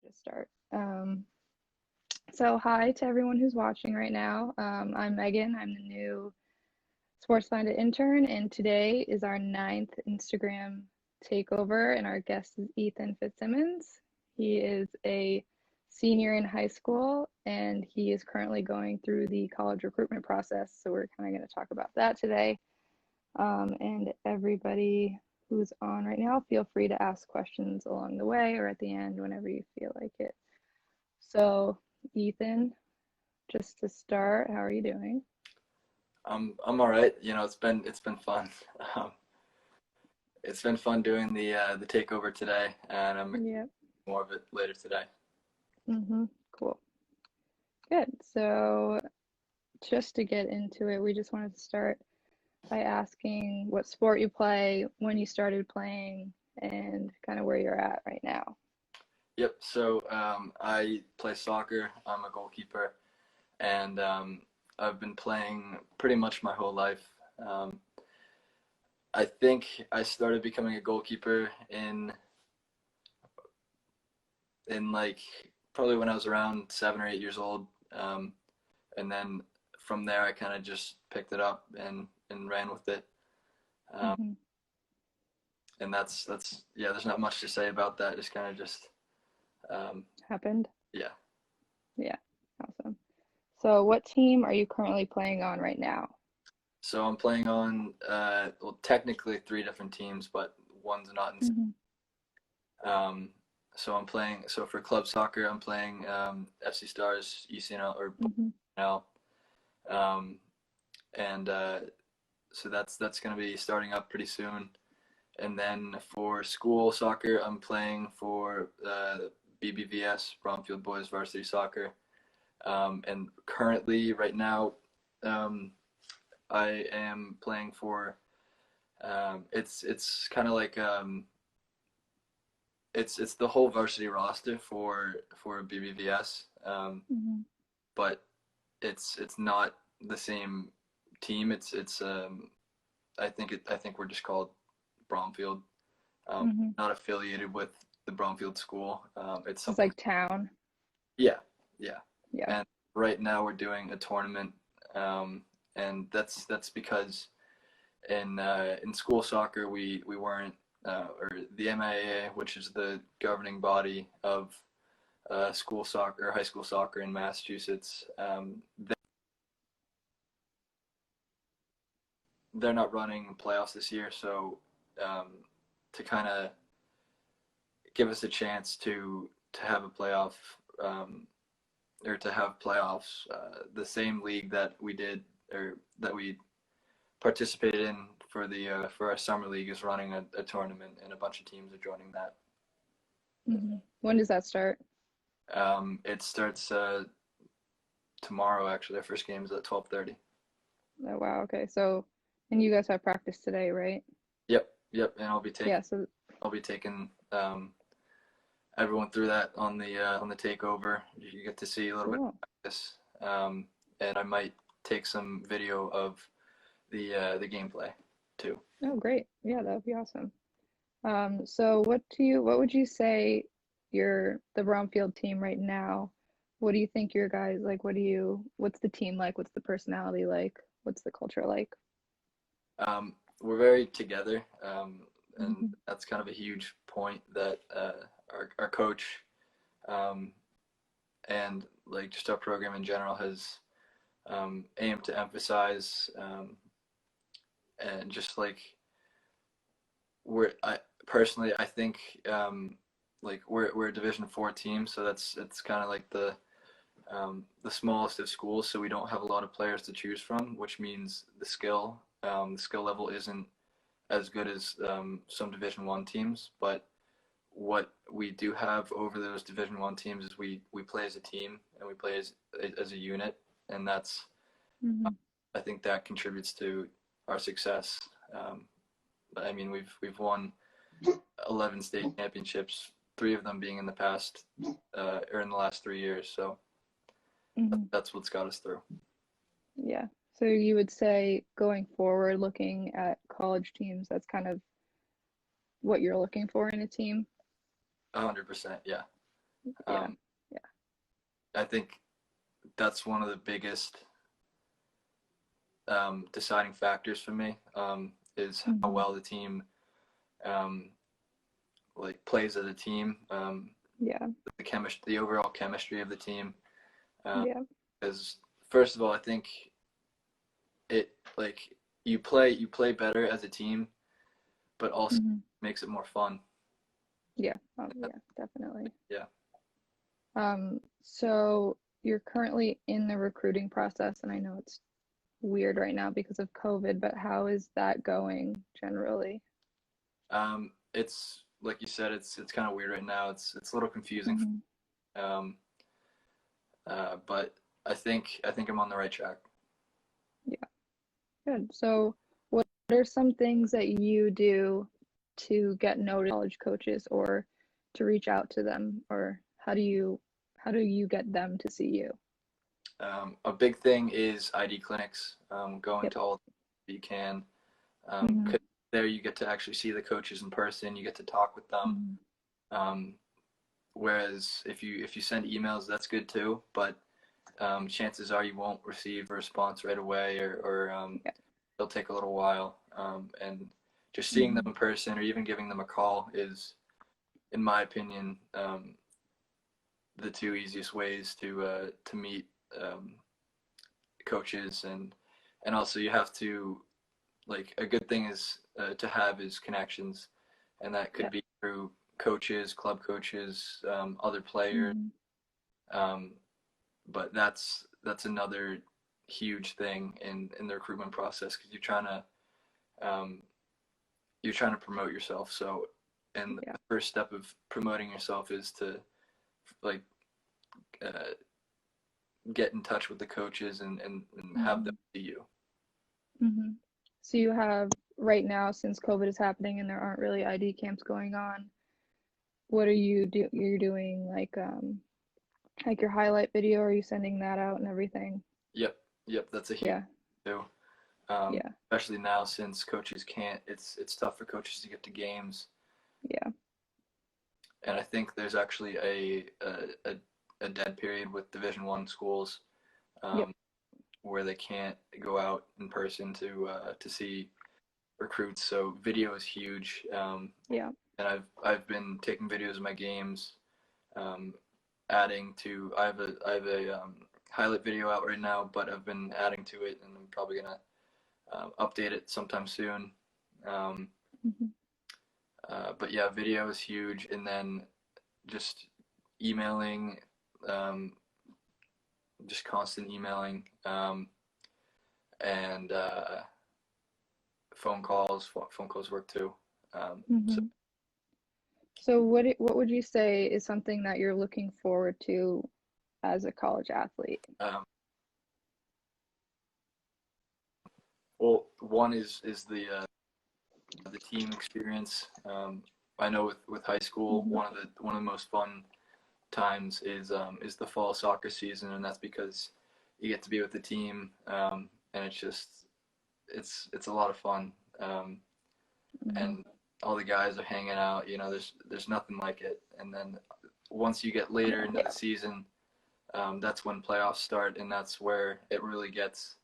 Just start. So hi to everyone who's watching right now. I'm Megan. I'm the new Sports Minded intern, and today is our ninth Instagram takeover, and our guest is Ethan Fitzsimmons. He is a senior in high school, and he is currently going through the college recruitment process. So we're kind of going to talk about that today. And everybody who's on right now, feel free to ask questions along the way or at the end whenever you feel like it. So, Ethan, just to start, how are you doing? I'm all right. It's been fun. Um, it's been fun doing the takeover today, and I'm Yep. more of it later today. Cool. Good. So, just to get into it, we just wanted to start by asking what sport you play, when you started playing, and kind of where you're at right now. Yep. So I play soccer. I'm a goalkeeper, and I've been playing pretty much my whole life. Um, I think I started becoming a goalkeeper in like probably when I was around 7 or 8 years old. And then from there, I kind of just picked it up and ran with it. Um, hmm and that's yeah. There's not much to say about that. Just kind of just um, Happened? yeah. Yeah. Awesome. So, what team are you currently playing on right now? So I'm playing on well, technically three different teams, but one's not in. hmm Um, so I'm playing. So for club soccer, I'm playing FC Stars ECNL or hmm BNL, um, and so that's going to be starting up pretty soon. And then for school soccer, I'm playing for BBVS, Bromfield Boys Varsity Soccer. And currently, right now, um, I am playing for. It's kind of like it's the whole varsity roster for BBVS, hmm but it's not the same team. It's I think we're just called Bromfield. hmm Not affiliated with the Bromfield school. It's It's something. like town. Yeah, yeah. Yeah. And right now we're doing a tournament, and that's because in school soccer we weren't or the MIAA, which is the governing body of school soccer or high school soccer in Massachusetts, they're not running playoffs this year, so um, to kind of give us a chance to have a playoff um, or to have playoffs, the same league that we did or that we participated in for our summer league is running a tournament, and a bunch of teams are joining that. When does that start? It starts tomorrow. Actually, their first game is at 12:30. Oh, wow. Okay. So, and you guys have practice today, right? Yep, yep. And Yeah. So, I'll be taking everyone through that on the takeover. You get to see a little bit cool. of practice, and I might take some video of the gameplay too. Oh, great. Yeah, that would be awesome. So what would you say the Bromfield team right now? What do you think your guys like? What's the team like? What's the personality like? What's the culture like? We're very together, and hmm that's kind of a huge point that our coach um, and like just our program in general has aimed to emphasize, and just like I personally I think like we're a Division 4 team, so it's kind of like the smallest of schools, so we don't have a lot of players to choose from, which means the skill level isn't as good as some Division 1 teams. But what we do have over those Division 1 teams is we play as a team and we play as a unit, and that's hmm I think that contributes to our success. But I mean we've won 11 state championships, three of them being in the past or in the last 3 years. So hmm that's what's got us through. Yeah. So you would say going forward, looking at college teams, that's kind of what you're looking for in a team? 100%, yeah. Yeah. Um, Yeah. I think that's one of the biggest deciding factors for me, is how Hmm. well the team um, like plays as a team, Yeah. the overall chemistry of the team. Yeah. Because first of all, I think it like you play better as a team, but also Hmm. makes it more fun. Yeah. Yeah, definitely. Yeah. So you're currently in the recruiting process, and I know it's weird right now because of COVID, but how is that going generally? It's like you said, it's kind of weird right now. It's a little confusing. Hmm. Um, but I think I'm on the right track. Yeah, good. So what are some things that you do to get noticed by college coaches or to reach out to them, or how do you get them to see you? A big thing is ID clinics. Going Yep. to all that you can. Hmm. 'Cause there you get to actually see the coaches in person. You get to talk with them. Hmm. Um, whereas if you send emails, that's good too. But chances are you won't receive a response right away, or Yeah. it'll take a little while. And just seeing them Hmm. in person or even giving them a call is, in my opinion, the two easiest ways to meet um, coaches, and also you have to, like, a good thing is to have is connections, and that could Yeah. be through coaches, club coaches, other players. Hmm. Um, but that's another huge thing in the recruitment process, because um, you're trying to promote yourself. So, and Yeah. the first step of promoting yourself is to, like, uh, get in touch with the coaches and have them Hmm. see you. Hmm. So you have right now, since COVID is happening and there aren't really ID camps going on, what are you're doing like your highlight video, are you sending that out and everything? Yep, yep, that's a huge Yeah. too. Yeah. Especially now since coaches can't. It's tough for coaches to get to games, Yeah. and I think there's actually a dead period with Division 1 schools, Yep. um, where they can't go out in person to see recruits. So video is huge, Yeah. and I've been taking videos of my games, um, adding to. I have a highlight video out right now, but I've been adding to it, and I'm probably gonna update it sometime soon. Um, Hmm. but yeah, video is huge, and then just emailing, um, just constant emailing, and phone calls. Phone calls work too. So Hmm. So what would you say is something that you're looking forward to as a college athlete? um, well, one is the team experience. I know with high school, Hmm. one of the most fun times is the fall soccer season, and that's because you get to be with the team, and it's a lot of fun, Hmm. and all the guys are hanging out. There's nothing like it. And then once you get later Yeah. into the season, that's when playoffs start, and that's where it really gets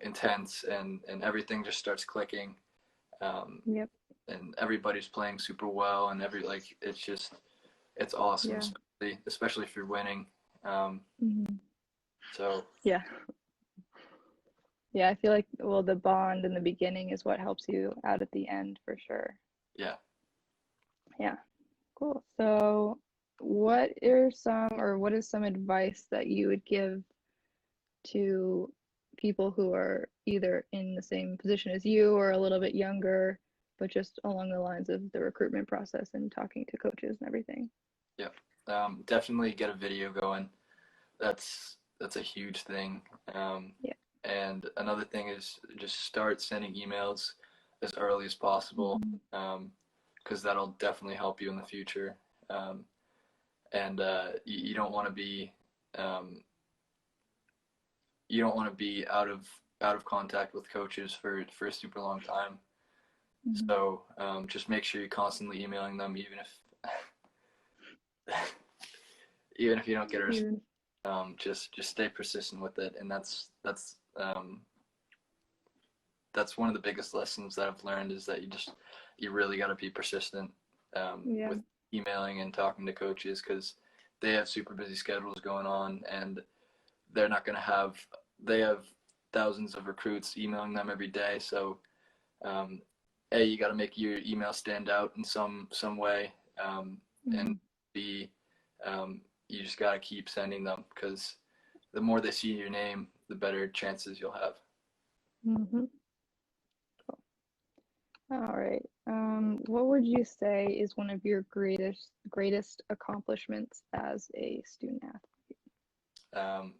intense, and everything just starts clicking. Um, Yep. and everybody's playing super well, and it's awesome, Yeah. especially if you're winning. Um, Hmm. so Yeah. Yeah, I feel like, well, the bond in the beginning is what helps you out at the end for sure. yeah, Yeah, cool. So, what is some advice that you would give to people who are either in the same position as you or a little bit younger, but just along the lines of the recruitment process and talking to coaches and everything? yeah. Definitely get a video going. That's a huge thing. Yeah. And another thing is just start sending emails as early as possible, Hmm. because that'll definitely help you in the future. Um, and you don't want to be um, out of contact with coaches for a super long time. Hmm. So just make sure you're constantly emailing them, even if even if you don't get a response, Even, just stay persistent with it, and that's one of the biggest lessons that I've learned is that you really got to be persistent yeah. with emailing and talking to coaches because they have super busy schedules going on, and they're not going to have they have thousands of recruits emailing them every day. So A, you got to make your email stand out in some way, and B, you just got to keep sending them because the more they see your name, the better chances you'll have. Mm-hmm. Cool. All right. What would you say is one of your greatest accomplishments as a student athlete? Um,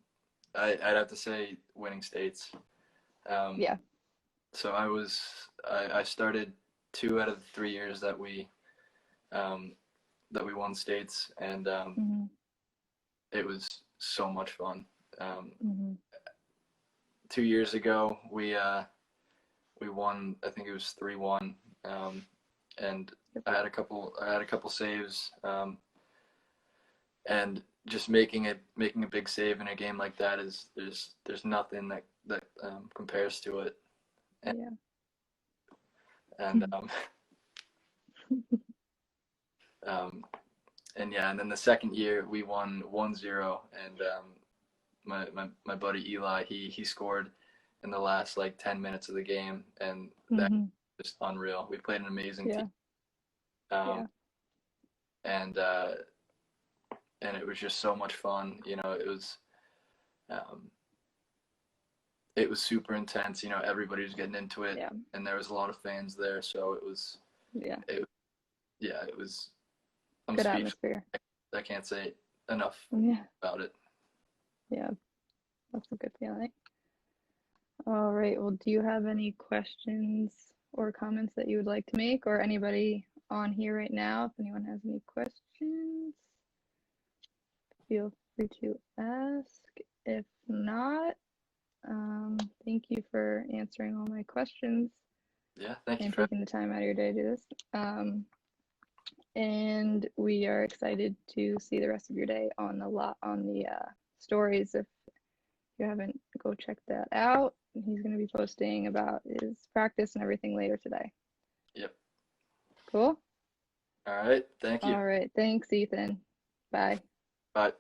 I'd have to say winning states. Um, Yeah. so I started 2 out of the 3 years um, that we won states, and Mm-hmm. it was so much fun. Mm-hmm. 2 years ago, we won. I think it was 3-1, and Yep. I had a couple saves, and just making a big save in a game like that is there's nothing that compares to it. And, Yeah. and um, and yeah, and then the second year we won 1-0, and my buddy Eli, he scored in the last like 10 minutes of the game, and that Mm-hmm. was just unreal. We played an amazing Yeah. team, um, Yeah. and and it was just so much fun. Um, it was super intense. Everybody was getting into it, Yeah. and there was a lot of fans there, so Yeah. yeah, it was. I'm Good speechless. atmosphere. I can't say enough Yeah. about it. Yeah. That's a good feeling. All right. Well, do you have any questions or comments that you would like to make, or anybody on here right now? If anyone has any questions, feel free to ask. If not, thank you for answering all my questions Yeah, thank you and for. taking the time out of your day to do this. And we are excited to see the rest of your day on the stories. If you haven't, go check that out. He's going to be posting about his practice and everything later today. Yep. Cool. All right. Thank you. All right. Thanks, Ethan. Bye. Bye.